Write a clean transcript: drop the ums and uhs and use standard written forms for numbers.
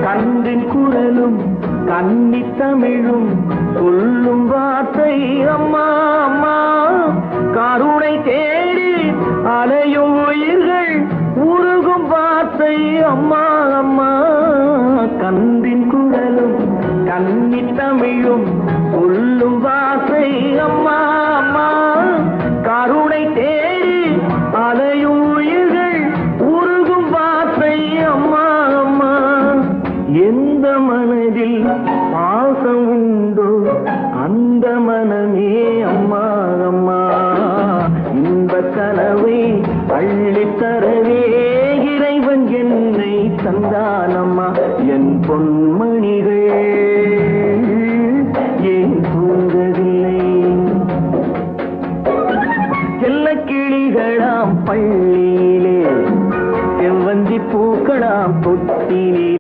கன்றின் குரலும் கன்னி தமிழும் சொல்லும் வார்த்தை அம்மா அம்மா. கருணை தேடி அலையும் உயிர்கள் உருகும் வார்த்தை அம்மா அம்மா. கன்றின் குரலும் கன்னி தமிழும் சொல்லும் வார்த்தை அம்மா அம்மா. கருணை தேடி அலையும் உயிர்கள் உருகும் வார்த்தை அம்மா அம்மா. எந்த மனதில் பாசம் உண்டோ அந்த மனமே அம்மா அம்மா. இன்ப கனவை அள்ளித்தரவே இறைவன் என்னை தந்தானம்மா. என் பொன்மணிகள்